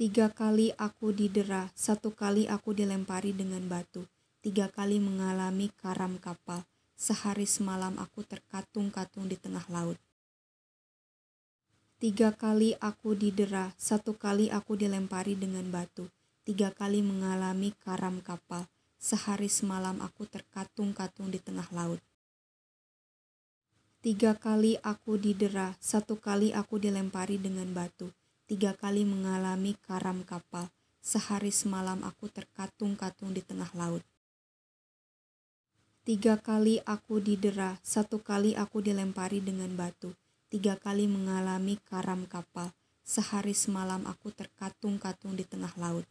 3 kali aku didera, 1 kali aku dilempari dengan batu, 3 kali mengalami karam kapal, sehari semalam aku terkatung-katung di tengah laut. 3 kali aku didera, 1 kali aku dilempari dengan batu, 3 kali mengalami karam kapal, sehari semalam aku terkatung-katung di tengah laut. 3 kali aku didera, 1 kali aku dilempari dengan batu, 3 kali mengalami karam kapal, sehari semalam aku terkatung-katung di tengah laut. 3 kali aku didera, 1 kali aku dilempari dengan batu, 3 kali mengalami karam kapal, sehari semalam aku terkatung-katung di tengah laut.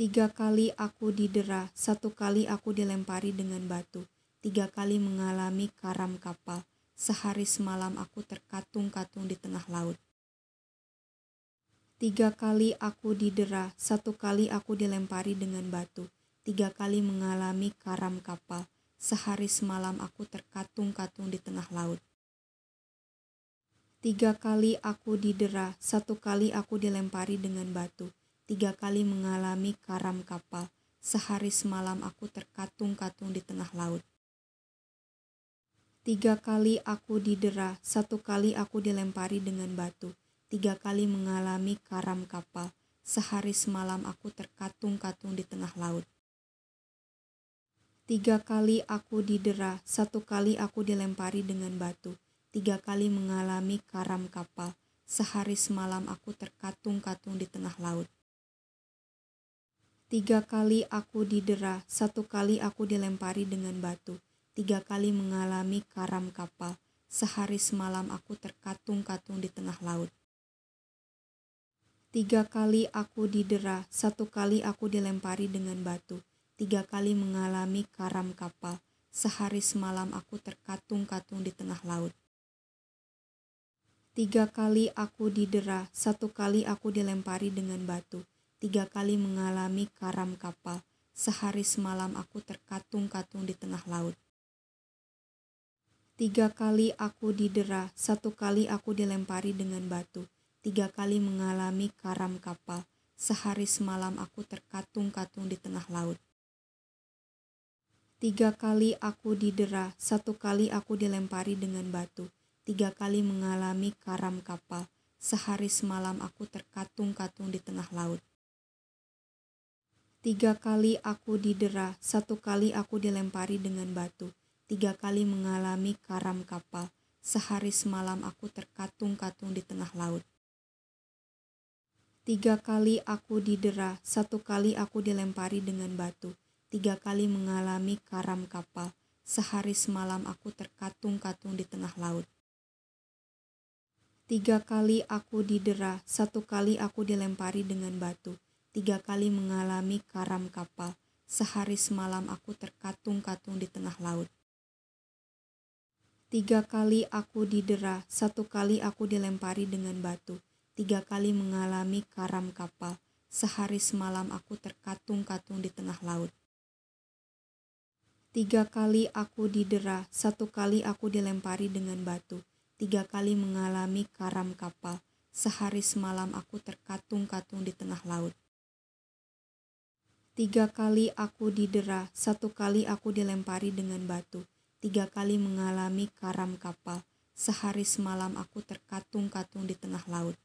3 kali aku didera, 1 kali aku dilempari dengan batu, 3 kali mengalami karam kapal, sehari semalam aku terkatung-katung di tengah laut. 3 kali aku didera, 1 kali aku dilempari dengan batu, 3 kali mengalami karam kapal, sehari semalam aku terkatung-katung di tengah laut. 3 kali aku didera, 1 kali aku dilempari dengan batu, 3 kali mengalami karam kapal, sehari semalam aku terkatung-katung di tengah laut. 3 kali aku didera, 1 kali aku dilempari dengan batu, 3 kali mengalami karam kapal, sehari semalam aku terkatung-katung di tengah laut. 3 kali aku didera, 1 kali aku dilempari dengan batu, 3 kali mengalami karam kapal, sehari semalam aku terkatung-katung di tengah laut. 3 kali aku didera, 1 kali aku dilempari dengan batu, 3 kali mengalami karam kapal, sehari semalam aku terkatung-katung di tengah laut. 3 kali aku didera, 1 kali aku dilempari dengan batu, 3 kali mengalami karam kapal, sehari semalam aku terkatung-katung di tengah laut. 3 kali aku didera, 1 kali aku dilempari dengan batu, 3 kali mengalami karam kapal, sehari semalam aku terkatung-katung di tengah laut. 3 kali aku didera, 1 kali aku dilempari dengan batu, 3 kali mengalami karam kapal, sehari semalam aku terkatung-katung di tengah laut. 3 kali aku didera, 1 kali aku dilempari dengan batu, 3 kali mengalami karam kapal, sehari semalam aku terkatung-katung di tengah laut. 3 kali aku didera, 1 kali aku dilempari dengan batu, 3 kali mengalami karam kapal, sehari semalam aku terkatung-katung di tengah laut. 3 kali aku didera, 1 kali aku dilempari dengan batu, 3 kali mengalami karam kapal, sehari semalam aku terkatung-katung di tengah laut. 3 kali aku didera, 1 kali aku dilempari dengan batu, 3 kali mengalami karam kapal, sehari semalam aku terkatung-katung di tengah laut. 3 kali aku didera, 1 kali aku dilempari dengan batu, 3 kali mengalami karam kapal, sehari semalam aku terkatung-katung di tengah laut. 3 kali aku didera, 1 kali aku dilempari dengan batu, 3 kali mengalami karam kapal, sehari semalam aku terkatung-katung di tengah laut. 3 kali aku didera, 1 kali aku dilempari dengan batu, 3 kali mengalami karam kapal, sehari semalam aku terkatung-katung di tengah laut.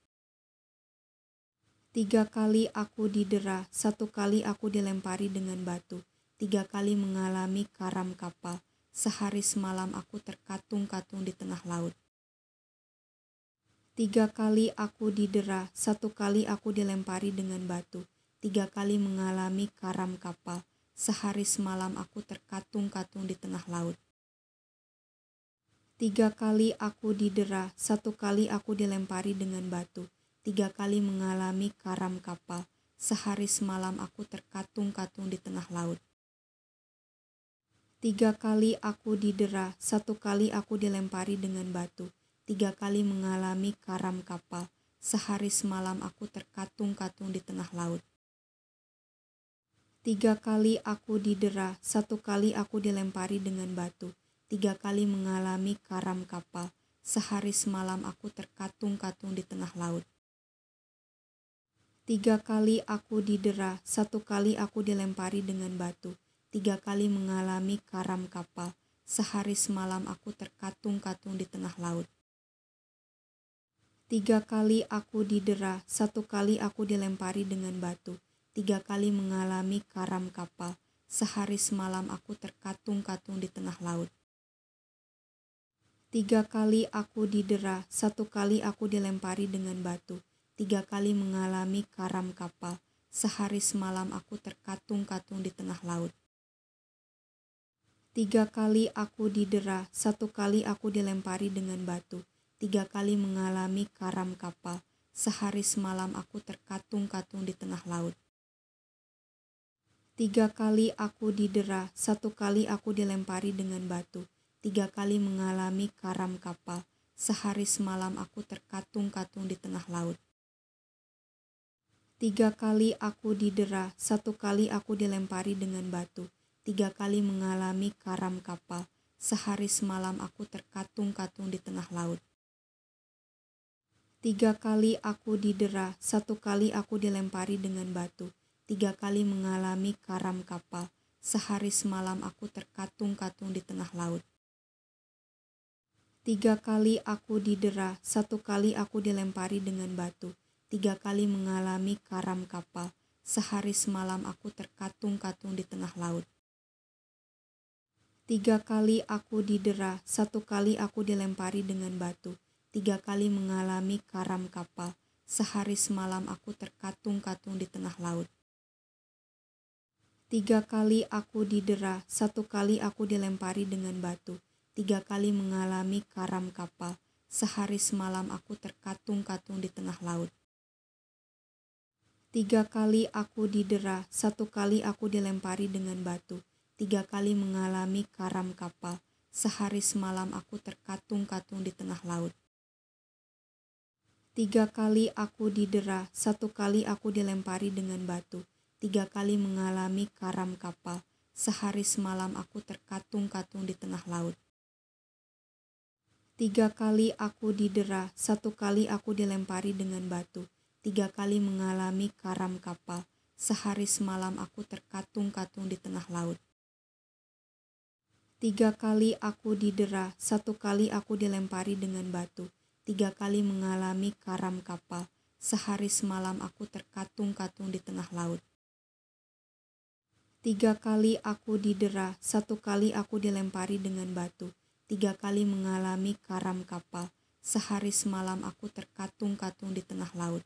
3 kali aku didera, 1 kali aku dilempari dengan batu, 3 kali mengalami karam kapal, sehari semalam aku terkatung-katung di tengah laut. 3 kali aku didera, 1 kali aku dilempari dengan batu, 3 kali mengalami karam kapal, sehari semalam aku terkatung-katung di tengah laut. 3 kali aku didera, 1 kali aku dilempari dengan batu, 3 kali mengalami karam kapal, sehari semalam aku terkatung-katung di tengah laut. 3 kali aku didera, 1 kali aku dilempari dengan batu, 3 kali mengalami karam kapal, sehari semalam aku terkatung-katung di tengah laut. 3 kali aku didera, 1 kali aku dilempari dengan batu, 3 kali mengalami karam kapal, sehari semalam aku terkatung-katung di tengah laut. 3 kali aku didera, 1 kali aku dilempari dengan batu, 3 kali mengalami karam kapal, sehari semalam aku terkatung-katung di tengah laut. 3 kali aku didera, 1 kali aku dilempari dengan batu, 3 kali mengalami karam kapal, sehari semalam aku terkatung-katung di tengah laut. 3 kali aku didera, 1 kali aku dilempari dengan batu, 3 kali mengalami karam kapal, sehari semalam aku terkatung-katung di tengah laut. 3 kali aku didera, 1 kali aku dilempari dengan batu, 3 kali mengalami karam kapal, sehari semalam aku terkatung-katung di tengah laut. 3 kali aku didera, 1 kali aku dilempari dengan batu, 3 kali mengalami karam kapal, sehari semalam aku terkatung-katung di tengah laut. 3 kali aku didera, 1 kali aku dilempari dengan batu, 3 kali mengalami karam kapal, sehari semalam aku terkatung-katung di tengah laut. 3 kali aku didera, 1 kali aku dilempari dengan batu, 3 kali mengalami karam kapal, sehari semalam aku terkatung-katung di tengah laut. 3 kali aku didera, 1 kali aku dilempari dengan batu, 3 kali mengalami karam kapal, sehari semalam aku terkatung-katung di tengah laut. 3 kali aku didera, 1 kali aku dilempari dengan batu, 3 kali mengalami karam kapal, sehari semalam aku terkatung-katung di tengah laut. 3 kali aku didera, 1 kali aku dilempari dengan batu, 3 kali mengalami karam kapal, sehari semalam aku terkatung-katung di tengah laut. 3 kali aku didera, 1 kali aku dilempari dengan batu, 3 kali mengalami karam kapal, sehari semalam aku terkatung-katung di tengah laut. 3 kali aku didera, 1 kali aku dilempari dengan batu, 3 kali mengalami karam kapal, sehari semalam aku terkatung-katung di tengah laut. 3 kali aku didera, 1 kali aku dilempari dengan batu, 3 kali mengalami karam kapal, sehari semalam aku terkatung-katung di tengah laut. 3 kali aku didera, 1 kali aku dilempari dengan batu, 3 kali mengalami karam kapal, sehari semalam aku terkatung-katung di tengah laut. 3 kali aku didera, 1 kali aku dilempari dengan batu, 3 kali mengalami karam kapal, sehari semalam aku terkatung-katung di tengah laut.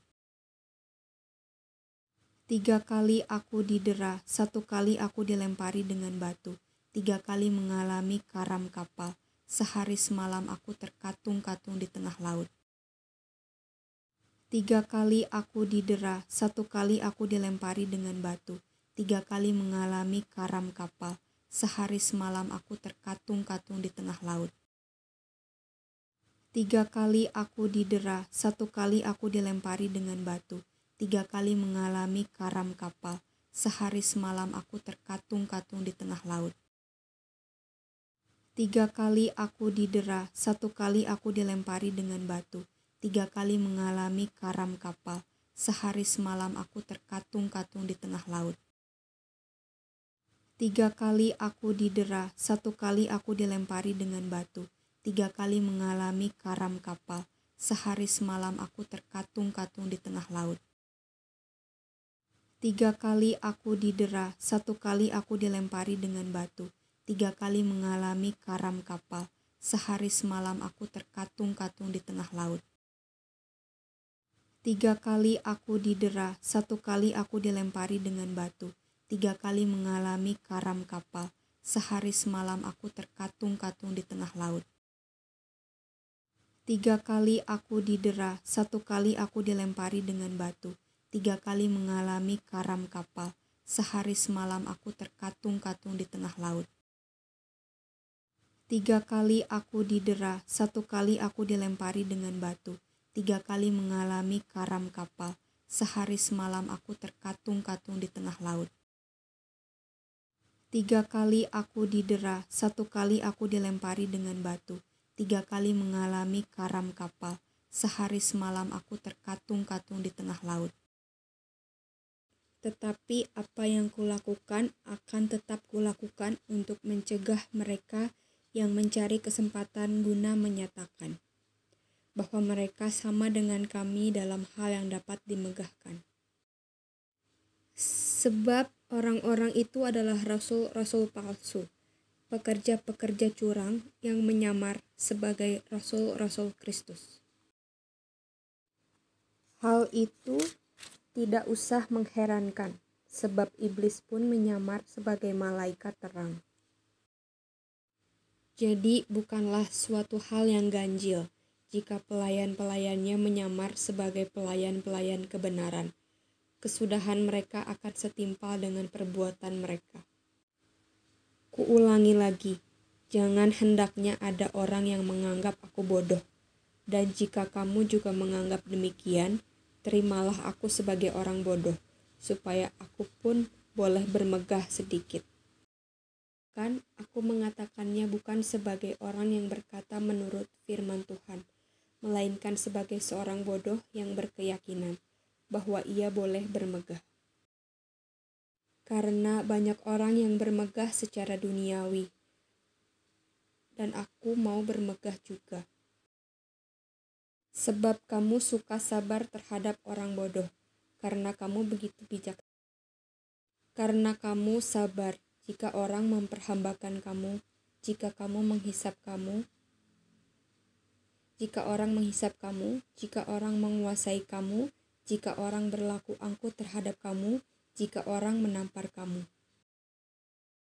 3 kali aku didera, 1 kali aku dilempari dengan batu, 3 kali mengalami karam kapal, sehari semalam aku terkatung-katung di tengah laut. 3 kali aku didera, 1 kali aku dilempari dengan batu, 3 kali mengalami karam kapal, sehari semalam aku terkatung-katung di tengah laut. 3 kali aku didera, 1 kali aku dilempari dengan batu, 3 kali mengalami karam kapal, sehari semalam aku terkatung-katung di tengah laut. 3 kali aku didera, 1 kali aku dilempari dengan batu, 3 kali mengalami karam kapal, sehari semalam aku terkatung-katung di tengah laut. 3 kali aku didera, 1 kali aku dilempari dengan batu, 3 kali mengalami karam kapal, sehari semalam aku terkatung-katung di tengah laut. 3 kali aku didera, 1 kali aku dilempari dengan batu, 3 kali mengalami karam kapal, sehari semalam aku terkatung-katung di tengah laut. 3 kali aku didera, 1 kali aku dilempari dengan batu, 3 kali mengalami karam kapal, sehari semalam aku terkatung-katung di tengah laut. 3 kali aku didera, 1 kali aku dilempari dengan batu, 3 kali mengalami karam kapal, sehari semalam aku terkatung-katung di tengah laut. 3 kali aku didera, 1 kali aku dilempari dengan batu, 3 kali mengalami karam kapal, sehari semalam aku terkatung-katung di tengah laut. 3 kali aku didera, 1 kali aku dilempari dengan batu, 3 kali mengalami karam kapal, sehari semalam aku terkatung-katung di tengah laut. Tetapi apa yang kulakukan akan tetap kulakukan untuk mencegah mereka yang mencari kesempatan guna menyatakan bahwa mereka sama dengan kami dalam hal yang dapat dimegahkan. Sebab orang-orang itu adalah rasul-rasul palsu, pekerja-pekerja curang yang menyamar sebagai rasul-rasul Kristus. Hal itu tidak usah mengherankan, sebab iblis pun menyamar sebagai malaikat terang. Jadi bukanlah suatu hal yang ganjil jika pelayan-pelayannya menyamar sebagai pelayan-pelayan kebenaran. Kesudahan mereka akan setimpal dengan perbuatan mereka. Kuulangi lagi, jangan hendaknya ada orang yang menganggap aku bodoh. Dan jika kamu juga menganggap demikian, terimalah aku sebagai orang bodoh, supaya aku pun boleh bermegah sedikit. Kan aku mengatakannya bukan sebagai orang yang berkata menurut firman Tuhan, melainkan sebagai seorang bodoh yang berkeyakinan bahwa ia boleh bermegah. Karena banyak orang yang bermegah secara duniawi, dan aku mau bermegah juga. Sebab kamu suka sabar terhadap orang bodoh, karena kamu begitu bijak. Karena kamu sabar jika orang memperhambakan kamu, jika orang menghisap kamu, jika orang menguasai kamu, jika orang berlaku angkuh terhadap kamu, jika orang menampar kamu.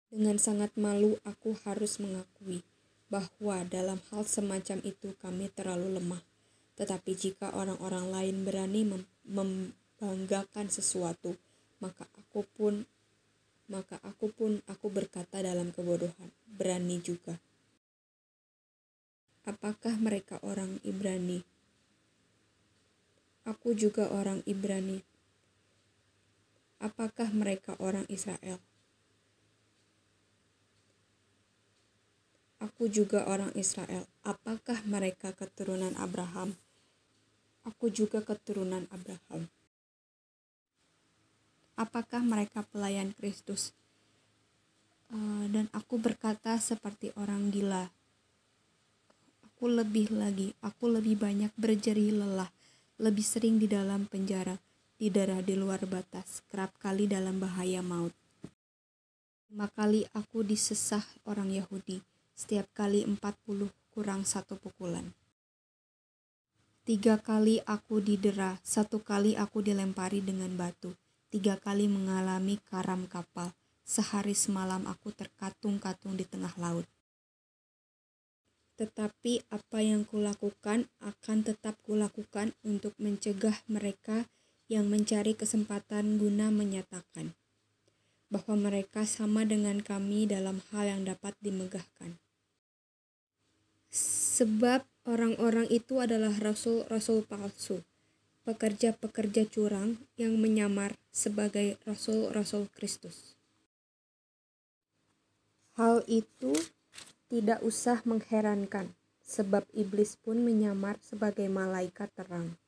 Dengan sangat malu aku harus mengakui bahwa dalam hal semacam itu kami terlalu lemah. Tetapi jika orang-orang lain berani membanggakan sesuatu, maka aku berkata dalam kebodohan, berani juga. Apakah mereka orang Ibrani? Aku juga orang Ibrani. Apakah mereka orang Israel? Aku juga orang Israel. Apakah mereka keturunan Abraham? Aku juga keturunan Abraham. Apakah mereka pelayan Kristus? Dan aku berkata seperti orang gila. Aku lebih banyak berjerih lelah, lebih sering di dalam penjara, di daerah di luar batas, kerap kali dalam bahaya maut. 5 kali aku disesah orang Yahudi, setiap kali 40 kurang 1 pukulan. 3 kali aku didera, 1 kali aku dilempari dengan batu, 3 kali mengalami karam kapal, sehari semalam aku terkatung-katung di tengah laut. Tetapi apa yang kulakukan akan tetap kulakukan untuk mencegah mereka yang mencari kesempatan guna menyatakan bahwa mereka sama dengan kami dalam hal yang dapat dimegahkan. Sebab orang-orang itu adalah rasul-rasul palsu, pekerja-pekerja curang yang menyamar sebagai rasul-rasul Kristus. Hal itu tidak usah mengherankan, sebab iblis pun menyamar sebagai malaikat terang.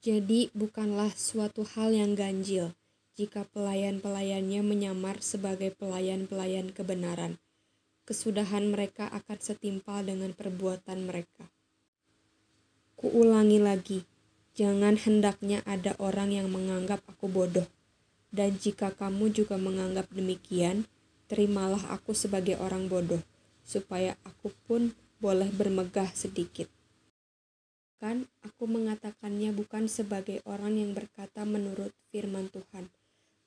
Jadi bukanlah suatu hal yang ganjil jika pelayan-pelayannya menyamar sebagai pelayan-pelayan kebenaran. Kesudahan mereka akan setimpal dengan perbuatan mereka. Kuulangi lagi, jangan hendaknya ada orang yang menganggap aku bodoh. Dan jika kamu juga menganggap demikian, terimalah aku sebagai orang bodoh, supaya aku pun boleh bermegah sedikit. Kan aku mengatakannya bukan sebagai orang yang berkata menurut firman Tuhan,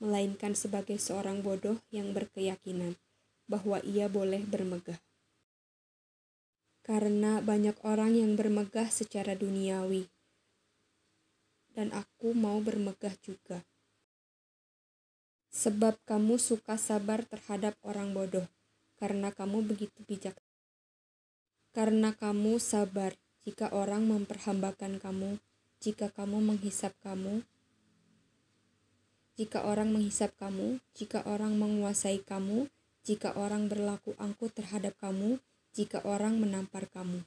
melainkan sebagai seorang bodoh yang berkeyakinan bahwa ia boleh bermegah. Karena banyak orang yang bermegah secara duniawi, dan aku mau bermegah juga. Sebab kamu suka sabar terhadap orang bodoh, karena kamu begitu bijak. Karena kamu sabar jika orang memperhambakan kamu, jika orang menghisap kamu, jika orang menguasai kamu, jika orang berlaku angkuh terhadap kamu, jika orang menampar kamu.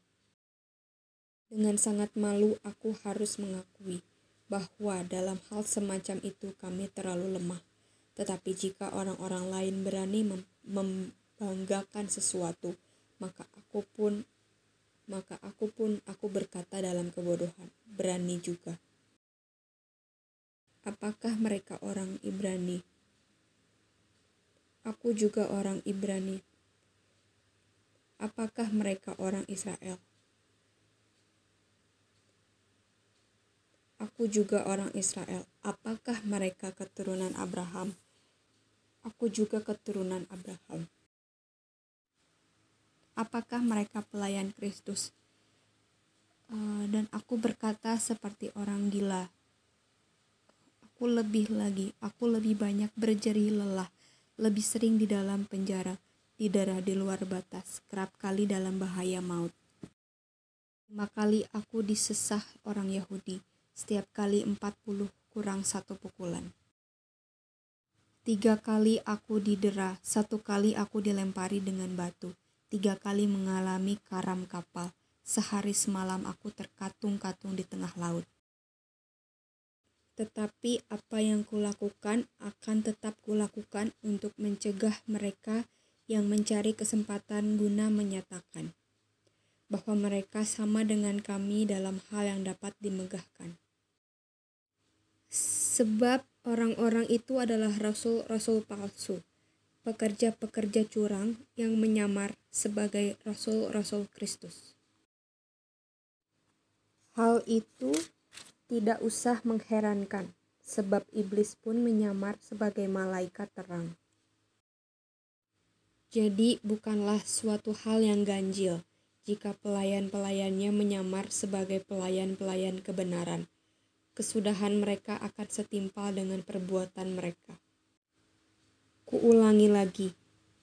Dengan sangat malu aku harus mengakui bahwa dalam hal semacam itu kami terlalu lemah. Tetapi jika orang-orang lain berani membanggakan sesuatu, maka aku berkata dalam kebodohan, berani juga. Apakah mereka orang Ibrani? Aku juga orang Ibrani. Apakah mereka orang Israel? Aku juga orang Israel. Apakah mereka keturunan Abraham? Aku juga keturunan Abraham. Apakah mereka pelayan Kristus? Dan aku berkata seperti orang gila. Aku lebih banyak berjerih lelah, lebih sering di dalam penjara, didera di luar batas, kerap kali dalam bahaya maut. 5 kali aku disesah orang Yahudi, setiap kali 40 kurang 1 pukulan. 3 kali aku didera, 1 kali aku dilempari dengan batu, 3 kali mengalami karam kapal, sehari semalam aku terkatung-katung di tengah laut. Tetapi apa yang kulakukan akan tetap kulakukan untuk mencegah mereka yang mencari kesempatan guna menyatakan bahwa mereka sama dengan kami dalam hal yang dapat dimegahkan. Sebab orang-orang itu adalah rasul-rasul palsu, pekerja-pekerja curang yang menyamar sebagai rasul-rasul Kristus. Hal itu tidak usah mengherankan, sebab iblis pun menyamar sebagai malaikat terang. Jadi bukanlah suatu hal yang ganjil jika pelayan-pelayannya menyamar sebagai pelayan-pelayan kebenaran. Kesudahan mereka akan setimpal dengan perbuatan mereka. Kuulangi lagi,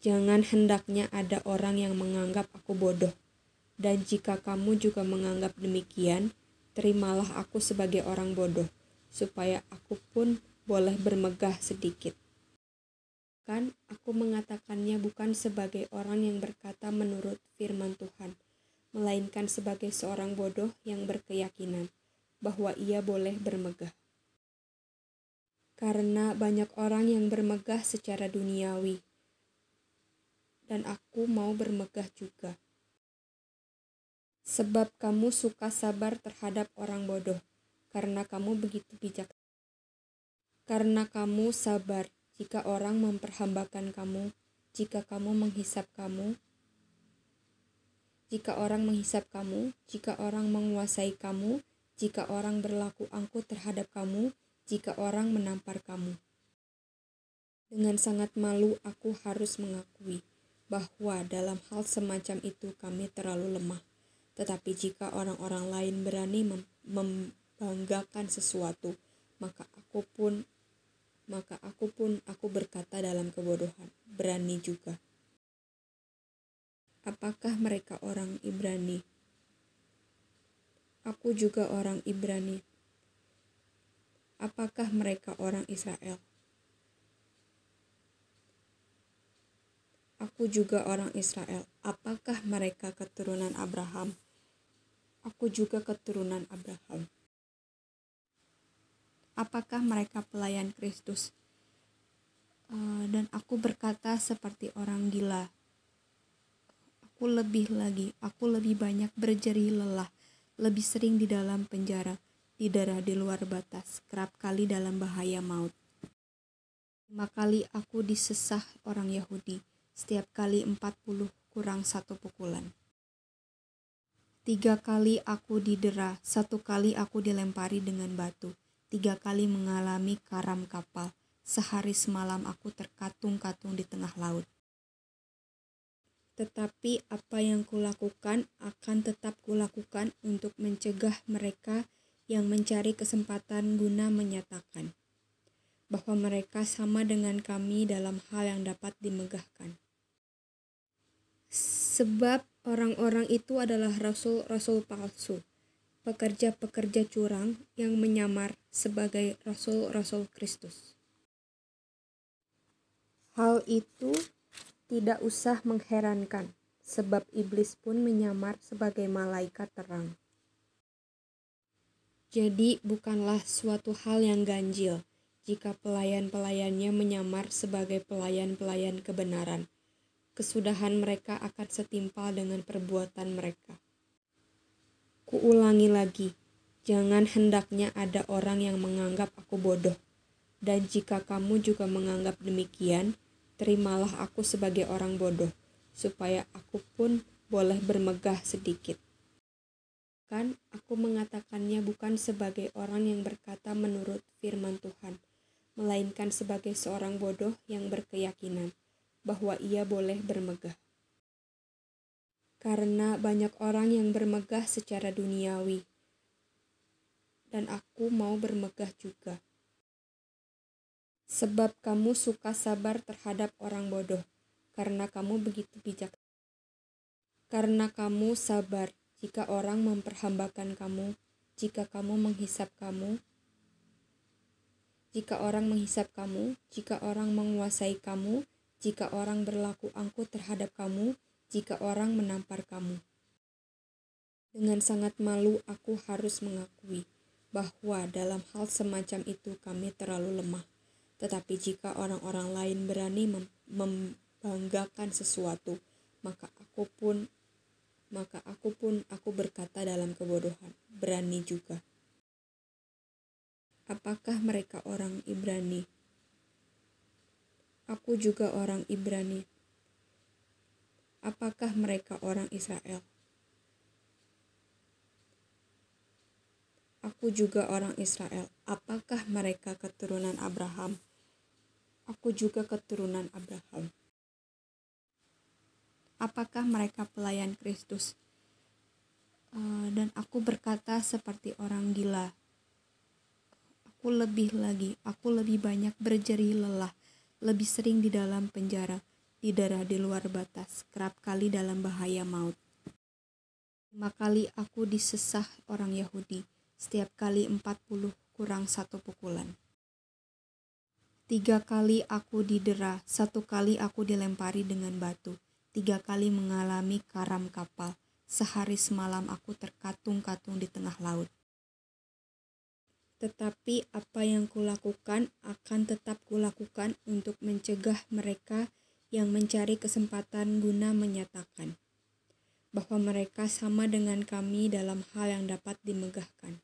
jangan hendaknya ada orang yang menganggap aku bodoh. Dan jika kamu juga menganggap demikian, terimalah aku sebagai orang bodoh, supaya aku pun boleh bermegah sedikit. Kan aku mengatakannya bukan sebagai orang yang berkata menurut firman Tuhan, melainkan sebagai seorang bodoh yang berkeyakinan bahwa ia boleh bermegah. Karena banyak orang yang bermegah secara duniawi, dan aku mau bermegah juga. Sebab kamu suka sabar terhadap orang bodoh, karena kamu begitu bijak. Karena kamu sabar jika orang memperhambakan kamu, jika orang menghisap kamu, jika orang menguasai kamu, jika orang berlaku angkuh terhadap kamu, jika orang menampar kamu. Dengan sangat malu aku harus mengakui bahwa dalam hal semacam itu kami terlalu lemah. Tetapi jika orang-orang lain berani membanggakan sesuatu, maka aku berkata dalam kebodohan, berani juga. Apakah mereka orang Ibrani? Aku juga orang Ibrani. Apakah mereka orang Israel? Aku juga orang Israel. Apakah mereka keturunan Abraham? Aku juga keturunan Abraham. Apakah mereka pelayan Kristus? Dan aku berkata seperti orang gila. Aku lebih banyak berjerih lelah, lebih sering di dalam penjara, didera di luar batas, kerap kali dalam bahaya maut. 5 kali aku disesah orang Yahudi, setiap kali 40 kurang 1 pukulan. 3 kali aku didera, 1 kali aku dilempari dengan batu, 3 kali mengalami karam kapal, sehari semalam aku terkatung-katung di tengah laut. Tetapi apa yang kulakukan akan tetap kulakukan untuk mencegah mereka yang mencari kesempatan guna menyatakan bahwa mereka sama dengan kami dalam hal yang dapat dimegahkan. Sebab orang-orang itu adalah rasul-rasul palsu, pekerja-pekerja curang yang menyamar sebagai rasul-rasul Kristus. Hal itu tidak usah mengherankan, sebab iblis pun menyamar sebagai malaikat terang. Jadi bukanlah suatu hal yang ganjil jika pelayan-pelayannya menyamar sebagai pelayan-pelayan kebenaran. Kesudahan mereka akan setimpal dengan perbuatan mereka. Kuulangi lagi, jangan hendaknya ada orang yang menganggap aku bodoh. Dan jika kamu juga menganggap demikian, terimalah aku sebagai orang bodoh, supaya aku pun boleh bermegah sedikit. Kan aku mengatakannya bukan sebagai orang yang berkata menurut firman Tuhan, melainkan sebagai seorang bodoh yang berkeyakinan bahwa ia boleh bermegah. Karena banyak orang yang bermegah secara duniawi, dan aku mau bermegah juga. Sebab kamu suka sabar terhadap orang bodoh, karena kamu begitu bijak. Karena kamu sabar jika orang memperhambakan kamu, jika orang menghisap kamu, jika orang menguasai kamu, jika orang berlaku angkuh terhadap kamu, jika orang menampar kamu. Dengan sangat malu aku harus mengakui bahwa dalam hal semacam itu kami terlalu lemah. Tetapi jika orang-orang lain berani membanggakan sesuatu, maka aku berkata dalam kebodohan, berani juga. Apakah mereka orang Ibrani? Aku juga orang Ibrani. Apakah mereka orang Israel? Aku juga orang Israel. Apakah mereka keturunan Abraham? Aku juga keturunan Abraham. Apakah mereka pelayan Kristus? Dan aku berkata seperti orang gila. Aku lebih banyak berjerih lelah, lebih sering di dalam penjara, di daerah di luar batas, kerap kali dalam bahaya maut. 5 kali aku disesah orang Yahudi, setiap kali 40 kurang 1 pukulan. 3 kali aku didera, 1 kali aku dilempari dengan batu, 3 kali mengalami karam kapal. Sehari semalam aku terkatung-katung di tengah laut. Tetapi apa yang kulakukan akan tetap kulakukan untuk mencegah mereka yang mencari kesempatan guna menyatakan bahwa mereka sama dengan kami dalam hal yang dapat dimegahkan.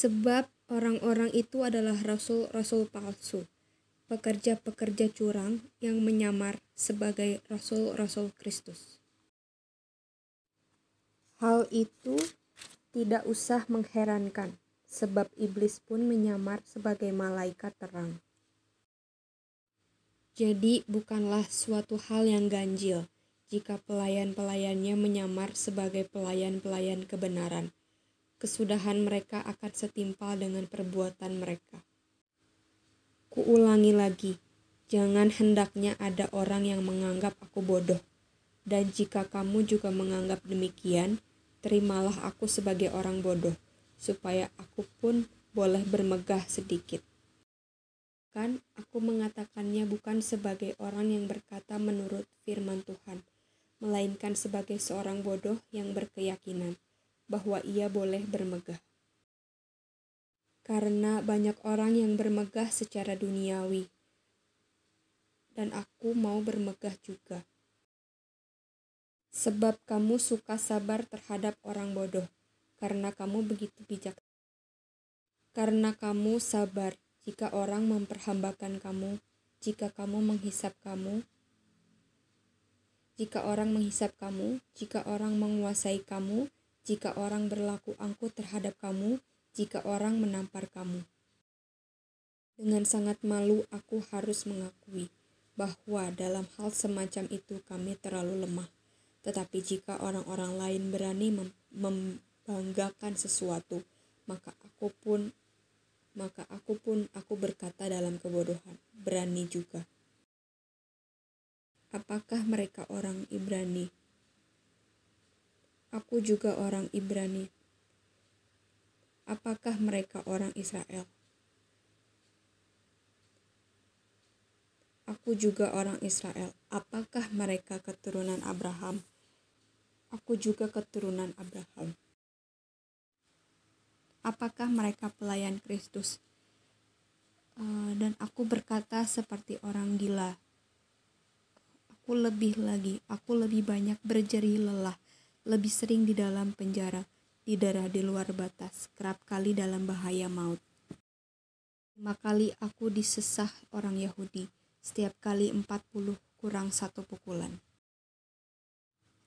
Sebab orang-orang itu adalah rasul-rasul palsu, pekerja-pekerja curang yang menyamar sebagai rasul-rasul Kristus. Hal itu tidak usah mengherankan, sebab iblis pun menyamar sebagai malaikat terang. Jadi bukanlah suatu hal yang ganjil jika pelayan-pelayannya menyamar sebagai pelayan-pelayan kebenaran. Kesudahan mereka akan setimpal dengan perbuatan mereka. Kuulangi lagi, jangan hendaknya ada orang yang menganggap aku bodoh. Dan jika kamu juga menganggap demikian, terimalah aku sebagai orang bodoh, supaya aku pun boleh bermegah sedikit. Kan aku mengatakannya bukan sebagai orang yang berkata menurut firman Tuhan, melainkan sebagai seorang bodoh yang berkeyakinan bahwa ia boleh bermegah. Karena banyak orang yang bermegah secara duniawi, dan aku mau bermegah juga. Sebab kamu suka sabar terhadap orang bodoh, karena kamu begitu bijak. Karena kamu sabar jika orang memperhambakan kamu, jika orang menghisap kamu, jika orang menguasai kamu, jika orang berlaku angkuh terhadap kamu, jika orang menampar kamu. Dengan sangat malu aku harus mengakui bahwa dalam hal semacam itu kami terlalu lemah. Tetapi jika orang-orang lain berani membanggakan sesuatu, maka aku berkata dalam kebodohan, berani juga. Apakah mereka orang Ibrani? Aku juga orang Ibrani. Apakah mereka orang Israel? Aku juga orang Israel. Apakah mereka keturunan Abraham? Aku juga keturunan Abraham. Apakah mereka pelayan Kristus? Dan aku berkata seperti orang gila. Aku lebih banyak berjerih lelah, lebih sering di dalam penjara, di daerah di luar batas, kerap kali dalam bahaya maut. 5 kali aku disesah orang Yahudi, setiap kali 40 kurang 1 pukulan.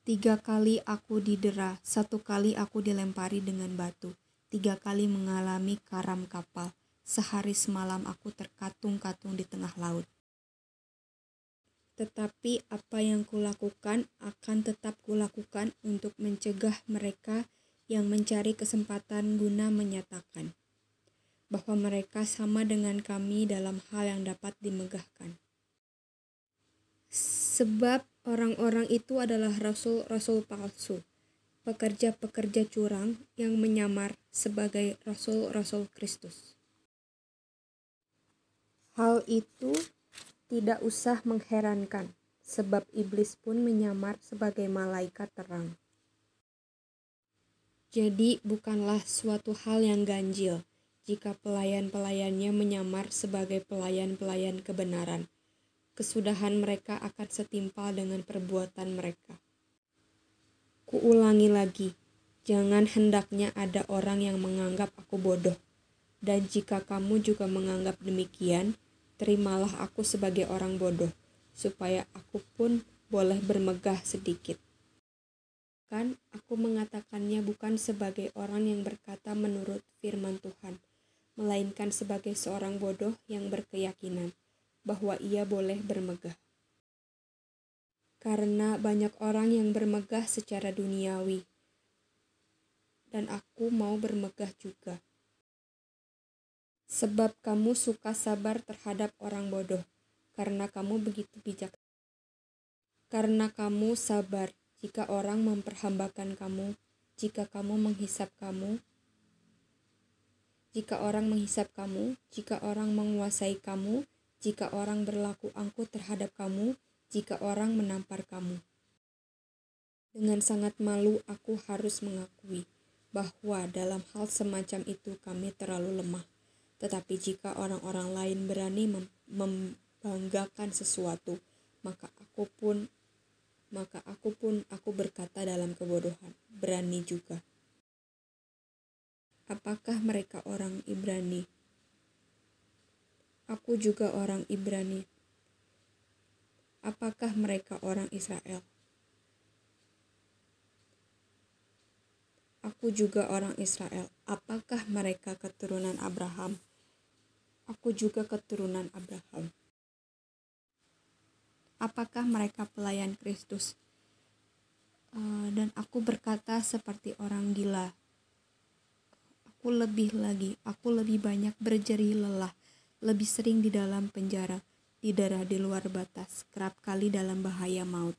3 kali aku didera, 1 kali aku dilempari dengan batu, 3 kali mengalami karam kapal, sehari semalam aku terkatung-katung di tengah laut. Tetapi apa yang kulakukan akan tetap kulakukan untuk mencegah mereka yang mencari kesempatan guna menyatakan bahwa mereka sama dengan kami dalam hal yang dapat dimegahkan. Sebab orang-orang itu adalah rasul-rasul palsu, pekerja-pekerja curang yang menyamar sebagai rasul-rasul Kristus. Hal itu tidak usah mengherankan, sebab iblis pun menyamar sebagai malaikat terang. Jadi bukanlah suatu hal yang ganjil jika pelayan-pelayannya menyamar sebagai pelayan-pelayan kebenaran. Kesudahan mereka akan setimpal dengan perbuatan mereka. Kuulangi lagi, jangan hendaknya ada orang yang menganggap aku bodoh. Dan jika kamu juga menganggap demikian, terimalah aku sebagai orang bodoh, supaya aku pun boleh bermegah sedikit. Kan aku mengatakannya bukan sebagai orang yang berkata menurut firman Tuhan, melainkan sebagai seorang bodoh yang berkeyakinan bahwa ia boleh bermegah. Karena banyak orang yang bermegah secara duniawi, dan aku mau bermegah juga. Sebab kamu suka sabar terhadap orang bodoh, karena kamu begitu bijak. Karena kamu sabar jika orang memperhambakan kamu, jika orang menghisap kamu, jika orang menguasai kamu, jika orang berlaku angkuh terhadap kamu, jika orang menampar kamu. Dengan sangat malu aku harus mengakui bahwa dalam hal semacam itu kami terlalu lemah. Tetapi jika orang-orang lain berani membanggakan sesuatu, maka aku berkata dalam kebodohan, berani juga. Apakah mereka orang Ibrani? Aku juga orang Ibrani. Apakah mereka orang Israel? Aku juga orang Israel. Apakah mereka keturunan Abraham? Aku juga keturunan Abraham. Apakah mereka pelayan Kristus? Dan aku berkata seperti orang gila. Aku lebih banyak berjerih lelah, lebih sering di dalam penjara, di daerah di luar batas, kerap kali dalam bahaya maut.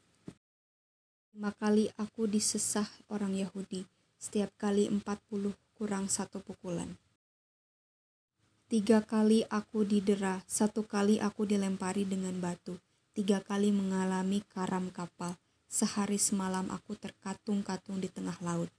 5 kali aku disesah orang Yahudi, setiap kali 40 kurang 1 pukulan. 3 kali aku didera, 1 kali aku dilempari dengan batu, 3 kali mengalami karam kapal, sehari semalam aku terkatung-katung di tengah laut.